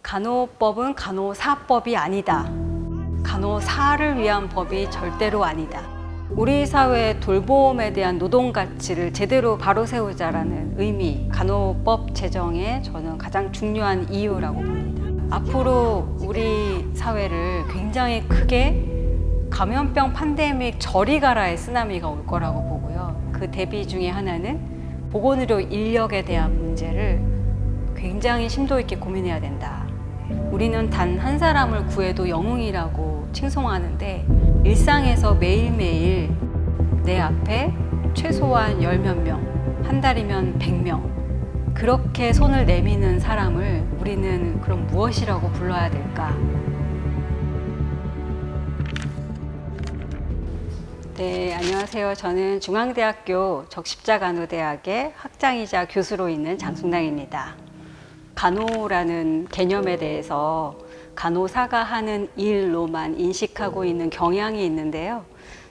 간호법은 간호사법이 아니다. 간호사를 위한 법이 절대로 아니다. 우리 사회의 돌봄에 대한 노동 가치를 제대로 바로 세우자라는 의미, 간호법 제정의 저는 가장 중요한 이유라고 봅니다. 앞으로 우리 사회를 굉장히 크게 감염병 팬데믹 저리 가라의 쓰나미가 올 거라고 보고요. 그 대비 중에 하나는 보건의료 인력에 대한 문제를 굉장히 심도 있게 고민해야 된다. 우리는 단 한 사람을 구해도 영웅이라고 칭송하는데 일상에서 매일매일 내 앞에 최소한 10몇 명, 한 달이면 100명 그렇게 손을 내미는 사람을 우리는 그럼 무엇이라고 불러야 될까? 네, 안녕하세요. 저는 중앙대학교 적십자간호대학의 학장이자 교수로 있는 장순당입니다. 간호라는 개념에 대해서 간호사가 하는 일로만 인식하고 있는 경향이 있는데요.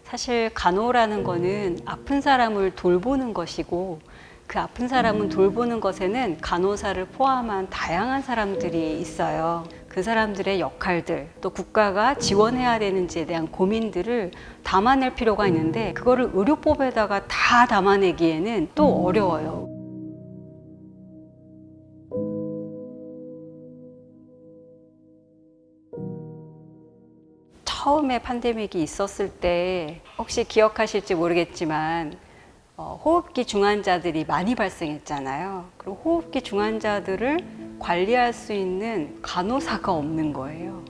사실 간호라는 거는 아픈 사람을 돌보는 것이고 그 아픈 사람은 돌보는 것에는 간호사를 포함한 다양한 사람들이 있어요. 그 사람들의 역할들, 또 국가가 지원해야 되는지에 대한 고민들을 담아낼 필요가 있는데 그거를 의료법에다가 다 담아내기에는 또 어려워요. 처음에 팬데믹이 있었을 때 혹시 기억하실지 모르겠지만 호흡기 중환자들이 많이 발생했잖아요. 그리고 호흡기 중환자들을 관리할 수 있는 간호사가 없는 거예요.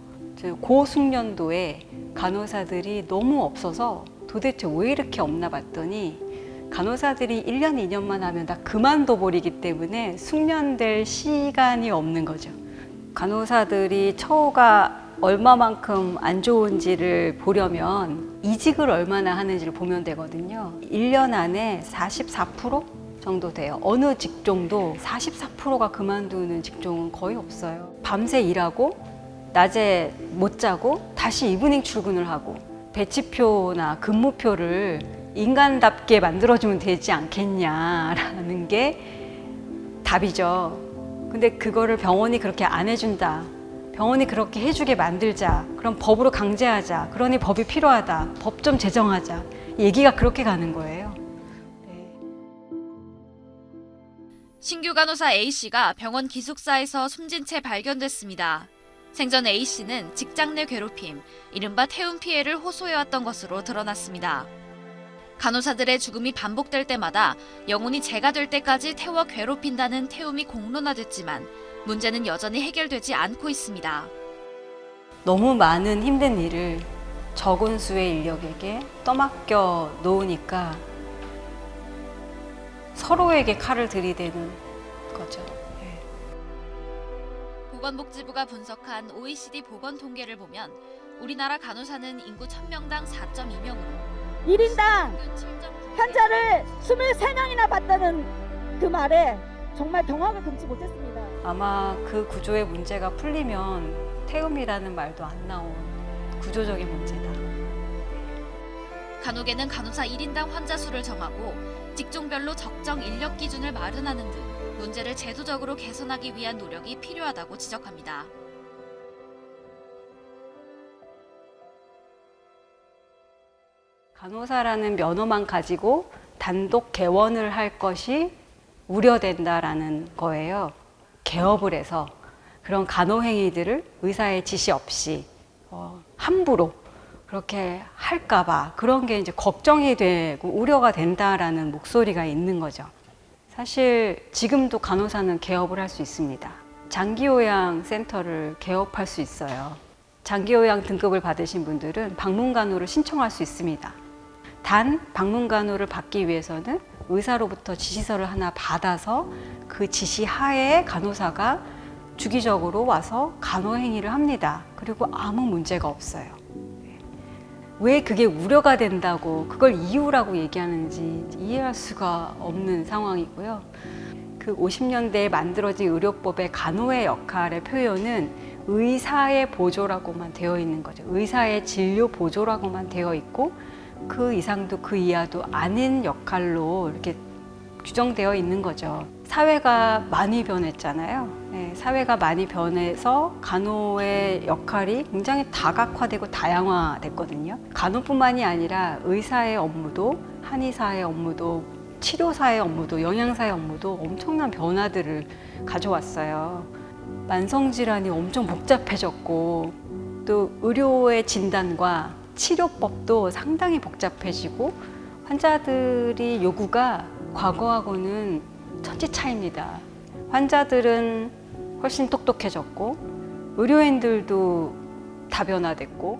고숙련도에 간호사들이 너무 없어서 도대체 왜 이렇게 없나 봤더니 간호사들이 1년, 2년만 하면 다 그만둬 버리기 때문에 숙련될 시간이 없는 거죠. 간호사들이 처우가 얼마만큼 안 좋은지를 보려면 이직을 얼마나 하는지를 보면 되거든요. 1년 안에 44% 정도 돼요. 어느 직종도 44%가 그만두는 직종은 거의 없어요. 밤새 일하고 낮에 못 자고 다시 이브닝 출근을 하고 배치표나 근무표를 인간답게 만들어주면 되지 않겠냐라는 게 답이죠. 근데 그거를 병원이 그렇게 안 해준다. 병원이 그렇게 해주게 만들자. 그럼 법으로 강제하자. 그러니 법이 필요하다. 법 좀 제정하자. 얘기가 그렇게 가는 거예요. 네. 신규 간호사 A씨가 병원 기숙사에서 숨진 채 발견됐습니다. 생전 A씨는 직장 내 괴롭힘, 이른바 태움 피해를 호소해왔던 것으로 드러났습니다. 간호사들의 죽음이 반복될 때마다 영혼이 재가 될 때까지 태워 괴롭힌다는 태움이 공론화됐지만 문제는 여전히 해결되지 않고 있습니다. 너무 많은 힘든 일을 적은 수의 인력에게 떠맡겨 놓으니까 서로에게 칼을 들이대는 거죠. 네. 보건복지부가 분석한 OECD 보건 통계를 보면 우리나라 간호사는 인구 1000명당 4.2명으로 1인당 환자를 23명이나 봤다는 그 말에 정말 경악을 금치 못했습니다. 아마 그 구조의 문제가 풀리면 태움이라는 말도 안 나온 구조적인 문제다. 간호계는 간호사 1인당 환자 수를 정하고 직종별로 적정 인력 기준을 마련하는 등 문제를 제도적으로 개선하기 위한 노력이 필요하다고 지적합니다. 간호사라는 면허만 가지고 단독 개원을 할 것이 우려된다라는 거예요. 개업을 해서 그런 간호 행위들을 의사의 지시 없이 함부로 그렇게 할까봐 그런 게 이제 걱정이 되고 우려가 된다라는 목소리가 있는 거죠. 사실 지금도 간호사는 개업을 할 수 있습니다. 장기요양 센터를 개업할 수 있어요. 장기요양 등급을 받으신 분들은 방문간호를 신청할 수 있습니다. 단 방문간호를 받기 위해서는 의사로부터 지시서를 하나 받아서 그 지시 하에 간호사가 주기적으로 와서 간호 행위를 합니다. 그리고 아무 문제가 없어요. 왜 그게 우려가 된다고 그걸 이유라고 얘기하는지 이해할 수가 없는 상황이고요. 그 50년대에 만들어진 의료법의 간호의 역할의 표현은 의사의 보조라고만 되어 있는 거죠. 의사의 진료 보조라고만 되어 있고 그 이상도 그 이하도 아닌 역할로 이렇게 규정되어 있는 거죠. 사회가 많이 변했잖아요. 네, 사회가 많이 변해서 간호의 역할이 굉장히 다각화되고 다양화됐거든요. 간호뿐만이 아니라 의사의 업무도, 한의사의 업무도, 치료사의 업무도, 영양사의 업무도 엄청난 변화들을 가져왔어요. 만성질환이 엄청 복잡해졌고 또 의료의 진단과 치료법도 상당히 복잡해지고 환자들이 요구가 과거하고는 천지 차이입니다. 환자들은 훨씬 똑똑해졌고 의료인들도 다변화됐고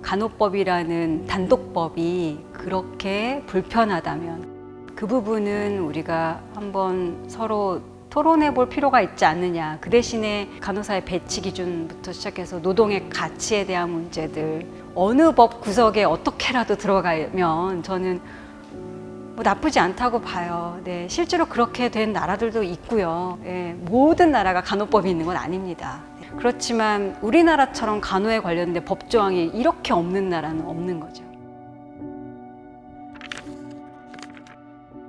간호법이라는 단독법이 그렇게 불편하다면 그 부분은 우리가 한번 서로 토론해 볼 필요가 있지 않느냐. 그 대신에 간호사의 배치 기준부터 시작해서 노동의 가치에 대한 문제들, 어느 법 구석에 어떻게라도 들어가면 저는 뭐 나쁘지 않다고 봐요. 네, 실제로 그렇게 된 나라들도 있고요. 네, 모든 나라가 간호법이 있는 건 아닙니다. 네, 그렇지만 우리나라처럼 간호에 관련된 법조항이 이렇게 없는 나라는 없는 거죠.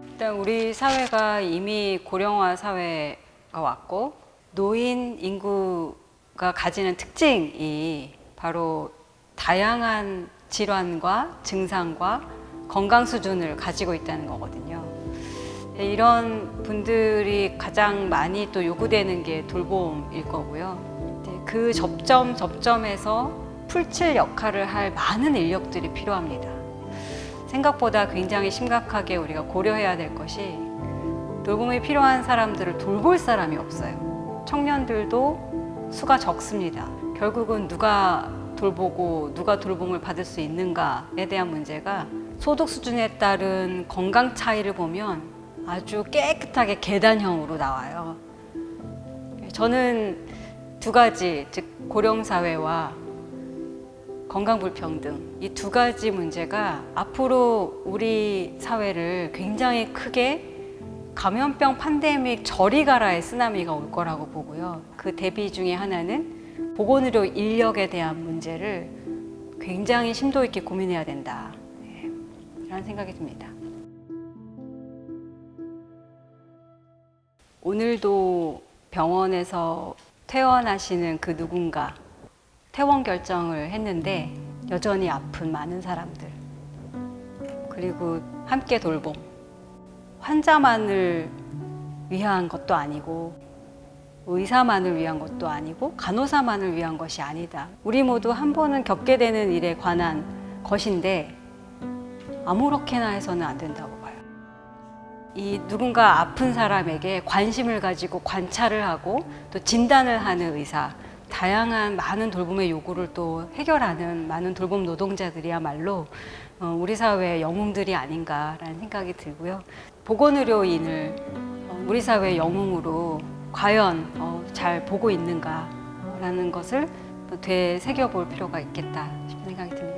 일단 우리 사회가 이미 고령화 사회가 왔고 노인 인구가 가지는 특징이 바로 다양한 질환과 증상과 건강 수준을 가지고 있다는 거거든요. 이런 분들이 가장 많이 또 요구되는 게 돌봄일 거고요. 그 접점에서 풀칠 역할을 할 많은 인력들이 필요합니다. 생각보다 굉장히 심각하게 우리가 고려해야 될 것이 돌봄이 필요한 사람들을 돌볼 사람이 없어요. 청년들도 수가 적습니다. 결국은 누가 돌보고 누가 돌봄을 받을 수 있는가에 대한 문제가 소득 수준에 따른 건강 차이를 보면 아주 깨끗하게 계단형으로 나와요. 저는 두 가지, 즉 고령사회와 건강 불평등, 이 두 가지 문제가 앞으로 우리 사회를 굉장히 크게 감염병 팬데믹 저리 가라의 쓰나미가 올 거라고 보고요. 그 대비 중에 하나는 보건의료 인력에 대한 문제를 굉장히 심도 있게 고민해야 된다. 라는 생각이 듭니다. 오늘도 병원에서 퇴원하시는 그 누군가 퇴원 결정을 했는데 여전히 아픈 많은 사람들, 그리고 함께 돌봄, 환자만을 위한 것도 아니고 의사만을 위한 것도 아니고 간호사만을 위한 것이 아니다. 우리 모두 한 번은 겪게 되는 일에 관한 것인데 아무렇게나 해서는 안 된다고 봐요. 이 누군가 아픈 사람에게 관심을 가지고 관찰을 하고 또 진단을 하는 의사, 다양한 많은 돌봄의 요구를 또 해결하는 많은 돌봄 노동자들이야말로 우리 사회의 영웅들이 아닌가라는 생각이 들고요. 보건의료인을 우리 사회의 영웅으로 과연 잘 보고 있는가라는 것을 또 되새겨볼 필요가 있겠다 싶은 생각이 듭니다.